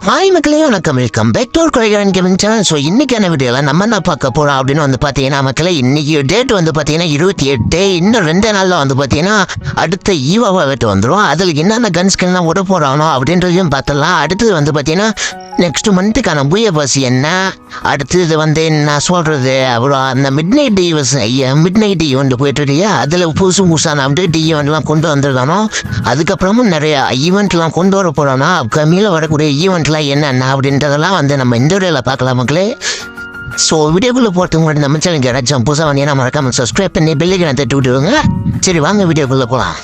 Hi மக்களே, வணக்கம். Welcome back to Kolaikaran gaming channel. So இன்னைக்கான வீடியோவில் நம்ம என்ன பார்க்க போகிறோம் அப்படின்னு வந்து பார்த்தீங்கன்னா மக்களே, இன்னைக்கு டேட் வந்து பார்த்தீங்கன்னா 28. இன்னும் 2 நாளில் வந்து பார்த்தீங்கன்னா அடுத்த ஈவாவை வெட்டு வந்துடும். அதில் என்னென்ன கன்ஸ்கெல்லாம் விட போகிறானோ அப்படின்றதையும் பார்த்துடலாம். அடுத்தது வந்து பார்த்தீங்கன்னா நெக்ஸ்ட் மந்த்துக்கான பூய பஸ் என்ன, அடுத்தது வந்து நான் சொல்கிறது அப்புறம் அந்த மிட் நைட் ஈவெண்ட் போயிட்டு அதில் புதுசான அப்டேட் ஈவெண்ட்லாம் கொண்டு வந்துருக்கானோ, அதுக்கப்புறமும் நிறைய ஈவெண்ட்லாம் கொண்டு வர போகிறானோ, அப்கமிங்கில் வரக்கூடிய ஈவெண்ட்லாம் என்னென்ன அப்படின்றதெல்லாம் வந்து நம்ம இந்த வீடியோவில் பார்க்கலாம் மக்களே. ஸோ வீடியோக்குள்ளே போகிறதுக்கு முன்னாடி நம்ம சேனலுக்கு யாராச்சும் புதுசாக வந்தீங்கன்னா மறக்காமல் சப்ஸ்கிரைப் பண்ணி பெல்லைக்கான தட்டி விட்டுருவாங்க. சரி வாங்க வீடியோக்குள்ளே போகலாம்.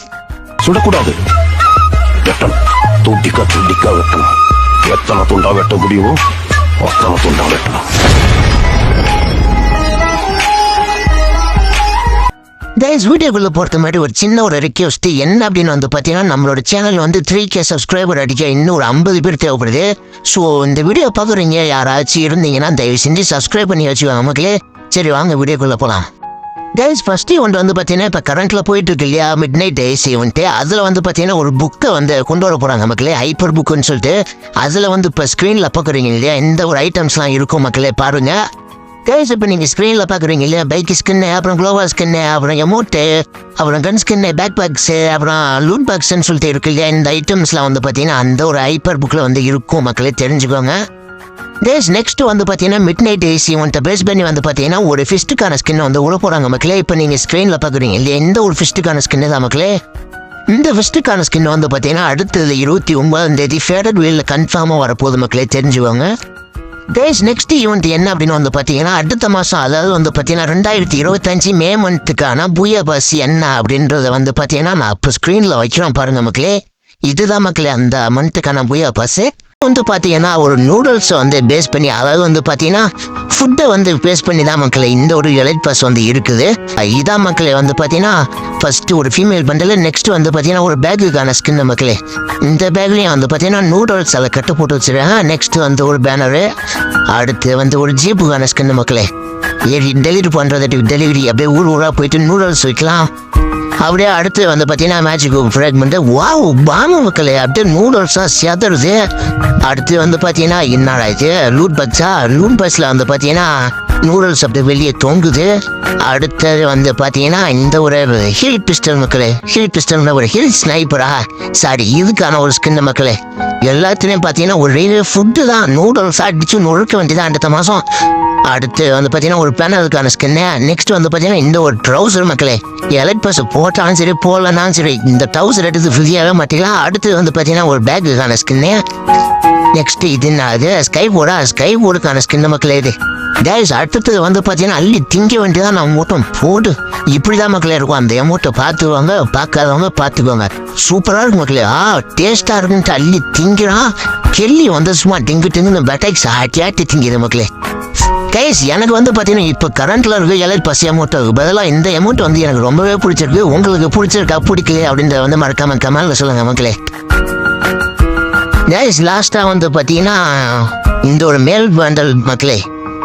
சுடக்கூடாது, வெட்டணும். துண்டிக்க வெட்டணும். எத்தனை துண்டா வெட்ட முடியுமோ அத்தனை துண்டா வெட்டணும். கைஸ், வீடியோக்குள்ளே போகிறது மாதிரி ஒரு சின்ன ஒரு ரிக்வெஸ்ட் என்ன அப்படின்னு வந்து பார்த்தீங்கன்னா, நம்மளோட சேனல் வந்து 3K சப்ஸ்கிரைபர் அடிக்க இன்னும் ஒரு 50 பேர் தேவைப்படுது. ஸோ இந்த வீடியோ பார்க்குறீங்க யாராச்சும் இருந்தீங்கன்னா தயவு செஞ்சு சப்ஸ்கிரைப் பண்ணி வச்சுக்கோங்க மக்களே. சரி வாங்க வீடியோக்குள்ளே போகலாம். கைஸ், ஃபர்ஸ்ட் ஈவெண்ட் வந்து பார்த்தீங்கன்னா இப்போ கரண்ட்டில் போயிட்டு இருக்கு இல்லையா, மிட் நைட் டேஸ் ஈவெண்ட்டு. அதில் வந்து பார்த்தீங்கன்னா ஒரு புக்கை வந்து கொண்டு வர போகிறாங்க மக்களே, ஹைப்பர் புக்குன்னு சொல்லிட்டு. அதில் வந்து இப்போ ஸ்க்ரீனில் பார்க்குறீங்க இல்லையா, இந்த ஒரு ஐட்டம்ஸ்லாம் இருக்கும் மக்களே, பாருங்கள். கைஸ், இப்போ நீங்கள் ஸ்க்ரீனில் பார்க்குறீங்க இல்லையா, பைக் ஸ்கின்னு, அப்புறம் க்ளோவர் ஸ்கின்னு, அப்புறம் எமோட்டு, அப்புறம் கன் ஸ்கின்னு, பேக் பேக்ஸு, அப்புறம் லூட் பாக்ஸ்ன்னு சொல்லிட்டு இருக்கு இல்லையா, இந்த ஐட்டம்ஸ்லாம் வந்து பார்த்தீங்கன்னா அந்த ஒரு ஹைப்பர் புக்கில் வந்து இருக்கும் மக்களே, தெரிஞ்சுக்கோங்க. கைஸ், நெக்ஸ்ட் வந்து பார்த்தீங்கன்னா மிட் நைட் டேஸ் ஈவெண்ட்டை பேஸ் பண்ணி வந்து பார்த்தீங்கன்னா ஒரு ஃபிஸ்ட்டுக்கான ஸ்கின்னை வந்து உள்ள போகிறாங்க மக்களே. இப்போ நீங்கள் ஸ்க்ரீனில் பார்க்குறீங்க இல்லையா, இந்த ஒரு ஃபிஸ்ட்டுக்கான ஸ்கின்னு தான் மக்களே. இந்த ஃபிஸ்ட்டுக்கான ஸ்கின் வந்து பார்த்தீங்கன்னா அடுத்தது 29 ஃபேடட் வீலில் கன்ஃபார்மாக வரப்போகுது மக்களே, தெரிஞ்சுக்கோங்க. கைஸ், நெக்ஸ்ட் ஈவெண்ட் என்ன அப்படின்னு வந்து பார்த்தீங்கன்னா அடுத்த மாதம், அதாவது வந்து பார்த்தீங்கன்னா 2025 மே மந்த்துக்கான பூய பஸ் என்ன அப்படின்றத வந்து பார்த்தீங்கன்னா நான் இப்போ ஸ்க்ரீனில் வைக்கிறோம் பாருங்க மக்களே. இதுதான் மக்களே அந்த மந்த்துக்கான பூய பஸ்ஸு. வந்து பார்த்தீங்கன்னா ஒரு நூடுல்ஸை வந்து பேஸ் பண்ணி, அதாவது வந்து பார்த்தீங்கன்னா ஃபுட்டை வந்து பேஸ் பண்ணி தான் மக்களே இந்த ஒரு எலைட் பஸ் வந்து இருக்குது. இதான் மக்களே வந்து பார்த்தீங்கன்னா ஃபஸ்ட்டு ஒரு ஃபீமேல் பண்டல், நெக்ஸ்ட் வந்து பார்த்தீங்கன்னா ஒரு பேக்குக்கான ஸ்கின் மக்களே. இந்த பேக்லேயும் வந்து பார்த்தீங்கன்னா நூடுல்ஸ் அதை கட்டு போட்டு வச்சுருக்காங்க. நெக்ஸ்ட் வந்து ஒரு பேனரு, அடுத்து வந்து ஒரு ஜீப்புக்கான ஸ்கின் மக்களே. டெலிவரி பண்ணுறதுக்கு டெலிவரி அப்படியே ஊராக போயிட்டு நூடுல்ஸ் வைக்கலாம். அப்படியே அடுத்து வந்து பார்த்தீங்கன்னா மேஜிக் ஃப்ராக்மெண்ட்டு, வாவ் பாம்பு மக்களே, அப்படியே நூடுல்ஸாக செதறுது. அடுத்து வந்து பார்த்தீங்கன்னா என்னடா இது லூட் பாக்ஸில் வந்து பார்த்தீங்கன்னா நூடுல்ஸ் அப்படியே வெளியே தொங்குது. அடுத்தது வந்து பார்த்தீங்கன்னா இந்த ஒரு ஹில் பிஸ்டல் மக்களே, ஒரு ஹில் ஸ்னைப்பரா சாரி இதுக்கான ஒரு ஸ்கின் மக்களே. எல்லாத்துலேயும் பார்த்தீங்கன்னா ஒரு ஃபுட்டு தான், நூடுல்ஸ் அடித்து நொழுக்க வேண்டியதான் அடுத்த மாதம். அடுத்து வந்து பார்த்தீங்கன்னா ஒரு பேனலுக்கான ஸ்கின்னு. நெக்ஸ்ட் வந்து பார்த்தீங்கன்னா இந்த ஒரு ட்ரௌசர் மக்களே, எலைட் பஸ் போட்டாலும் சரி போடலனாலும் சரி இந்த ட்ரௌசர் எடுத்து ஃப்ரீயாக மாட்டிக்கலாம். அடுத்து வந்து பார்த்தீங்கன்னா ஒரு பேக்குக்கான ஸ்கின்னு. நெக்ஸ்ட் இது அது ஸ்கை போர்டுக்கான ஸ்கின்னு மக்களே. இது கைஸ், அடுத்தது வந்து பார்த்தீங்கன்னா அள்ளி திங்க வேண்டியதான் நம்ம மூட்டம் போடு. இப்படி தான் மக்களே இருக்கும். அந்த எமௌண்ட்டை பார்த்துவாங்க, பார்க்காதவங்க பார்த்துக்கோங்க. சூப்பராக இருக்கும் மக்களே. டேஸ்ட்டாக இருக்குன்ட்டு அள்ளி திங்கிறான். கெல்லி வந்து சும்மா டிங்குன்னு பெட்டைக்ஸ் ஆட்டி திங்கிது மக்களே. கைஸ், எனக்கு வந்து பார்த்தீங்கன்னா இப்போ கரண்ட்டில் இருக்க எலைட் பஸ் எமௌண்ட்டுக்கு பதிலாக இந்த எமௌண்ட் வந்து எனக்கு ரொம்பவே பிடிச்சிருக்கு. உங்களுக்கு பிடிச்சிருக்கா பிடிக்கல அப்படின்றத வந்து மறக்காமல் கமெண்ட்ல சொல்லுங்கள் மக்களே. கைஸ், லாஸ்ட்டாக வந்து பார்த்தீங்கன்னா இந்த ஒரு மேல் பண்டல் மக்களே.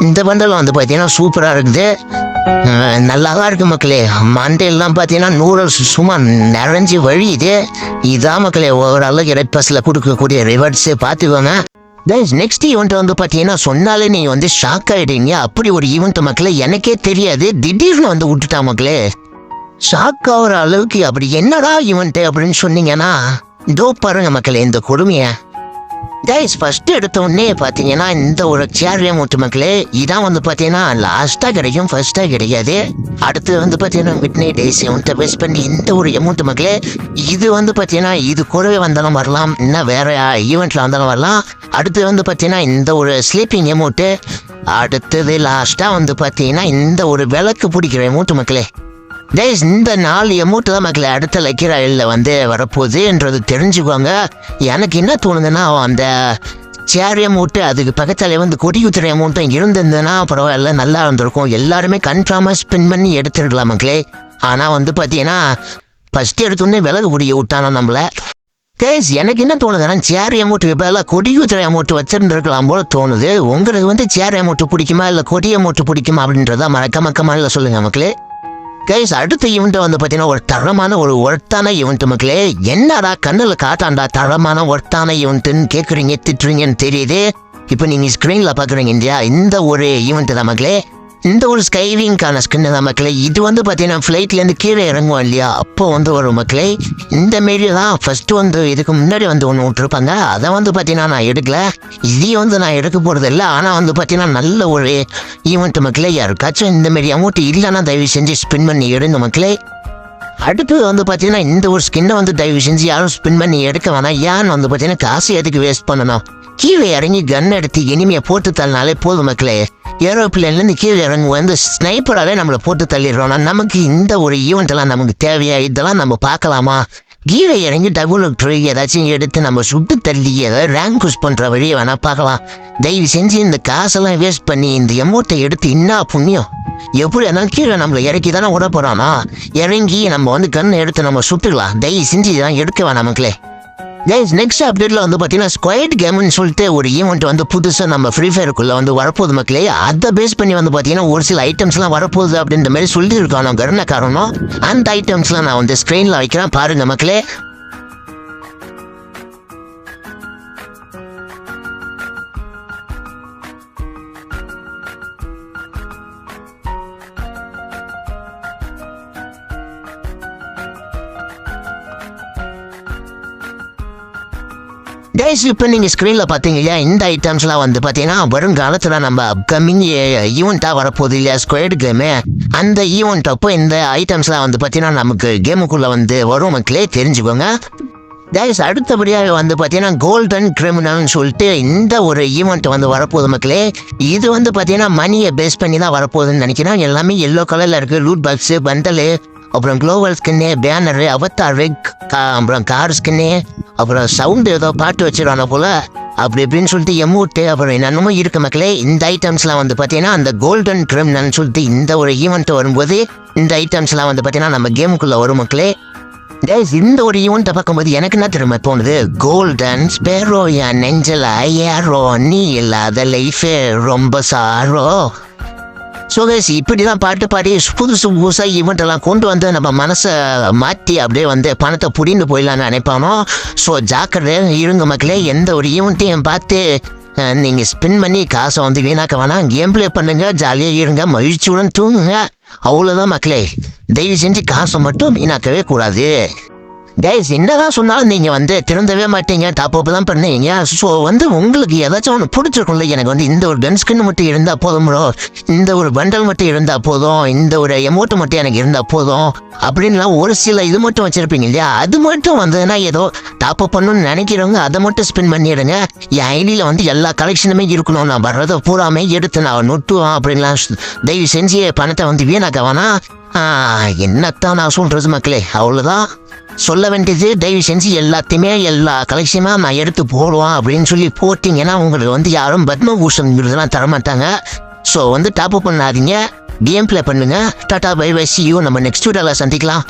இந்த பண்டல் வந்து பார்த்தீங்கன்னா சூப்பராக இருக்குது, நல்லா தான் இருக்குது மக்களே. மண்டையெல்லாம் பார்த்தீங்கன்னா நூடுல்ஸ் சும்மா நிறைஞ்சி வழியுது. இதான் மக்களே ஓவரால் எலைட் பஸ்ஸில் கொடுக்கக்கூடிய ரிவார்ட்ஸு, பார்த்துக்கோங்க. கைஸ், நெக்ஸ்ட் ஈவெண்ட் வந்து பார்த்தீங்கன்னா சொன்னாலே நீங்கள் வந்து ஷாக் ஆகிடுங்க. அப்படி ஒரு ஈவெண்ட் மக்களே, எனக்கே தெரியாது, திடீர்னு வந்து விட்டுட்டா மக்களே. ஷாக் ஆகிற அளவுக்கு அப்படி என்னடா ஈவெண்ட்டு அப்படின்னு சொன்னீங்கன்னா இதோ பாருங்க மக்களே இந்த கொடுமையை. கைஸ், ஃபர்ஸ்ட் எடுத்த உடனே பார்த்தீங்கன்னா இந்த ஒரு சேர் எமௌண்ட் மக்களே. இதான் வந்து பார்த்தீங்கன்னா லாஸ்ட்டாக கிடைக்கும், ஃபர்ஸ்ட்டாக கிடைக்காது. அடுத்து வந்து பார்த்தீங்கன்னா மிட் நைட் டேஸ் எமௌண்ட்டை பேஸ் பண்ணி இந்த ஒரு எமௌண்ட் மக்களே. இது வந்து பார்த்தீங்கன்னா இது கூடவே வந்தாலும் வரலாம், இன்னும் வேறு ஈவெண்ட்டில் வந்தாலும் வரலாம். அடுத்து வந்து பார்த்தீங்கன்னா இந்த ஒரு ஸ்லீப்பிங் எமௌண்ட்டு. அடுத்தது லாஸ்ட்டாக வந்து பார்த்தீங்கன்னா இந்த ஒரு விளக்கு பிடிக்கிற எமௌண்ட் மக்களே. கைஸ், இந்த 4 எமௌண்ட் தான் மக்களே அடுத்த லக்கி ராயலில் வந்து வரப்போகுதுன்றது தெரிஞ்சுக்குவாங்க. எனக்கு என்ன தோணுதுன்னா அந்த சேர் எமௌண்ட்டு அதுக்கு பக்கத்தில் வந்து கொடி குத்துற எமௌண்ட்டும் இருந்திருந்ததுன்னா பரவாயில்ல, நல்லா இருந்திருக்கும். எல்லாருமே கன்ஃபார்மாக ஸ்பின் பண்ணி எடுத்துடலாம் மக்களே. ஆனால் வந்து பார்த்தீங்கன்னா ஃபஸ்ட்டு எடுத்தோடனே விலகு பிடிக்க விட்டானா நம்மளை. கைஸ், எனக்கு என்ன தோணுதுன்னா சேர் எமௌண்ட்டுக்கு பதிலாக கொடி குத்துற எமௌண்ட் வச்சுருந்துருக்கலாம் போல தோணுது. உங்களுக்கு வந்து சேர் எமௌண்ட் பிடிக்குமா இல்லை கொடி எமௌண்ட் பிடிக்குமா அப்படின்றத மறக்காம கமெண்ட்ல சொல்லுங்கள் மக்களே. கைஸ் அடுத்த ஈவெண்ட் வந்து பார்த்தீங்கன்னா ஒரு தரமான ஒரு ஒர்த்தான ஈவெண்ட் மக்களே. என்னடா கண்ணில் காட்டாண்டா தரமான ஒர்த்தான ஈவெண்ட்டுன்னு கேட்குறீங்க திட்டுறீங்கன்னு தெரியுது. இப்போ நீங்கள் ஸ்க்ரீனில் பார்க்குறீங்க இல்லையா, இந்த ஒரு ஈவெண்ட் தான் மக்களே. இந்த ஒரு ஸ்கைவிங்கான ஸ்கின் தான் மக்களே. இது வந்து பார்த்தீங்கன்னா ஃப்ளைட்லேருந்து கீழே இறங்குவோம் இல்லையா, அப்போ வந்து ஒரு மக்களே இந்த மாரி தான் ஃபஸ்ட்டு வந்து இதுக்கு முன்னாடி வந்து ஒன்று விட்டுருப்பாங்க. அதை வந்து பார்த்தீங்கன்னா நான் எடுக்கல, இதையும் வந்து நான் எடுக்க போகிறது இல்லை. ஆனால் வந்து பார்த்தீங்கன்னா நல்ல ஒரு ஈவெண்ட் மக்களே. யாருக்காச்சும் இந்த மாரி அமௌண்ட் இல்லைன்னா தயவு செஞ்சு ஸ்பின் பண்ணி எடுங்க மக்களே. அடுத்து வந்து பார்த்தீங்கன்னா இந்த ஒரு ஸ்கின்னை வந்து தயவு செஞ்சு யாரும் ஸ்பின் பண்ணி எடுக்க வேணாம். ஏன்னு வந்து பார்த்தீங்கன்னா காசு எதுக்கு வேஸ்ட் பண்ணணும், கீழே இறங்கி கன் எடுத்து இனிமையை போட்டு தள்ளினாலே போதும் மக்களே. ஏரோப்ளேன்லேருந்து கீழே இறங்கி வந்து ஸ்னைப்பராகவே நம்மளை போட்டு தள்ளிடுறோம்னா நமக்கு இந்த ஒரு ஈவெண்ட்டெல்லாம் நமக்கு தேவையா? இதெல்லாம் நம்ம பார்க்கலாமா? கீழே இறங்கி டபுள் ட்ரை ஏதாச்சும் எடுத்து நம்ம சுட்டு தள்ளி ஏதாவது ரேங்க் புஷ் பண்ணுற வழியை வேணால் பார்க்கலாம். தயவு செஞ்சு இந்த காசெல்லாம் வேஸ்ட் பண்ணி இந்த எமௌண்ட்டை எடுத்து என்ன புண்ணியம்? எப்படி இருந்தாலும் கீழே நம்மளை இறக்கி தானே விட போகிறானா, இறங்கி நம்ம வந்து கண்ணை எடுத்து நம்ம சுட்டுக்கலாம். தயவு செஞ்சு இதெல்லாம் எடுக்க வேணாம் மக்களே. கைஸ் நெக்ஸ்ட் அப்டேட்டில் வந்து பார்த்தீங்கன்னா ஸ்குவாட் கேம்னு சொல்லிட்டு ஒரு ஈவெண்ட் வந்து புதுசாக நம்ம ஃப்ரீ ஃபயருக்குள்ளே வந்து வரப்போகுது மக்களே. அதை பேஸ் பண்ணி வந்து பார்த்தீங்கன்னா ஒரு சில ஐட்டம்ஸ்லாம் வரப்போகுது அப்படின்ற மாதிரி சொல்லியிருக்கானோ காரணம். அந்த ஐட்டம்ஸ்லாம் நான் வந்து ஸ்க்ரீனில் வைக்கிறேன் பாருங்கள் மக்களே. கைஸ் இப்போ நீங்கள் ஸ்க்ரீனில் பார்த்தீங்க இல்லையா, இந்த ஐட்டம்ஸ்லாம் வந்து பார்த்தீங்கன்னா வருங்காலத்தில் நம்ம அப்கமிங் ஈவெண்ட்டாக வரப்போகுது இல்லையா ஸ்குவாட் கேமு. அந்த ஈவெண்ட் அப்போ இந்த ஐட்டம்ஸ்லாம் வந்து பார்த்தீங்கன்னா நமக்கு கேமுக்குள்ளே வந்து வரும் மக்களே, தெரிஞ்சுக்கோங்க. கைஸ் அடுத்தபடியாக வந்து பார்த்தீங்கன்னா கோல்டன் கிரிமினல்னு சொல்லிட்டு இந்த ஒரு ஈவெண்ட் வந்து வரப்போகுது மக்களே. இது வந்து பார்த்தீங்கன்னா மணியை பேஸ் பண்ணி தான் வரப்போகுதுன்னு நினைக்கிறேன். எல்லாமே எல்லோ கலரில் இருக்குது. லூட் பாக்ஸு, பண்டலு, அப்புறம் குளோவல் ஸ்கின்னு, பேனரு, அவத்தாரு, அப்புறம் கார் ஸ்கின்னு, அப்புறம் சவுண்டு ஏதோ பாட்டு வச்சிடறான போல் அப்படி இப்படின்னு சொல்லிட்டு எமௌண்ட்டு அப்புறம் என்னென்னமோ இருக்கு மக்களே. இந்த ஐட்டம்ஸ்லாம் வந்து பார்த்தீங்கன்னா அந்த கோல்டன் கிரிமினல்னு சொல்லிட்டு இந்த ஒரு ஈவெண்ட் வரும்போது இந்த ஐட்டம்ஸ்லாம் வந்து பார்த்தீங்கன்னா நம்ம கேமுக்குள்ளே வரும் மக்களே. இந்த ஒரு ஈவெண்ட்டை பார்க்கும்போது எனக்கு என்ன திரும்ப தோணுது, கோல்டன் ஸ்பேரோ என் நெஞ்சல் ஏரோ நீ இல்லாத லைஃபே ரொம்ப சாரோ. ஸோ கைஸ் இப்படி தான் பாட்டு பாடி புதுசாக ஈவெண்ட்டெல்லாம் கொண்டு வந்து நம்ம மனசை மாற்றி அப்படியே வந்து பணத்தை புடிந்து போயிடலான்னு நினைப்பானோ. ஸோ ஜாக்கிரதை இருங்க மக்களே. எந்த ஒரு ஈவெண்ட்டையும் பார்த்து நீங்கள் ஸ்பின் பண்ணி காசை வந்து வீணாக்க வேணாம். கேம் ப்ளே பண்ணுங்க, ஜாலியாக இருங்க, மகிழ்ச்சியுடன் தூங்குங்க. அவ்வளோதான் மக்களே. தயவு செஞ்சு காசை மட்டும் வீணாக்கவே கூடாது. கைஸ் என்னதான் சொன்னாலும் நீங்கள் வந்து திறந்தவே மாட்டீங்க, டாப்அப் தான் பண்ணுவீங்க. ஸோ வந்து உங்களுக்கு ஏதாச்சும் ஒன்று பிடிச்சிருக்கும்ல, எனக்கு வந்து இந்த ஒரு கன் ஸ்கின் மட்டும் இருந்தால் போதும் ப்ரோ, இந்த ஒரு பண்டல் மட்டும் இருந்தால் போதும், இந்த ஒரு எமௌண்ட் மட்டும் எனக்கு இருந்தால் போதும் அப்படின்லாம் ஒரு சில இது மட்டும் வச்சுருப்பீங்க இல்லையா, அது மட்டும் வந்ததுன்னா ஏதோ டாப்அப் பண்ணணும்னு நினைக்கிறவங்க அதை மட்டும் ஸ்பின் பண்ணிடுங்க. என் ஐடியில் வந்து எல்லா கலெக்ஷனுமே இருக்கணும், நான் வர்றதை பூராமே எடுத்து நான் நொட்டுவேன் அப்படின்லாம் தயவு செஞ்சு பணத்தை வந்து வீணாக்க வேணாம். என்னத்தான் நான் சொல்கிறது மக்களே, அவ்வளோதான் சொல்ல வேண்டியது. தயவு செஞ்சு எல்லாத்தையுமே எல்லா கலெக்ஷனுமே நான் எடுத்து போடுவான் அப்படின்னு சொல்லி போட்டிங்கன்னா உங்களுக்கு வந்து யாரும் பத்மபூஷன் விருதுலாம் தரமாட்டாங்க. ஸோ வந்து டாப்அப் பண்ணாதீங்க, கேம் ப்ளே பண்ணுங்க. Tata bye bye, see you. நம்ம நெக்ஸ்ட் வீடியோவில் சந்திக்கலாம்.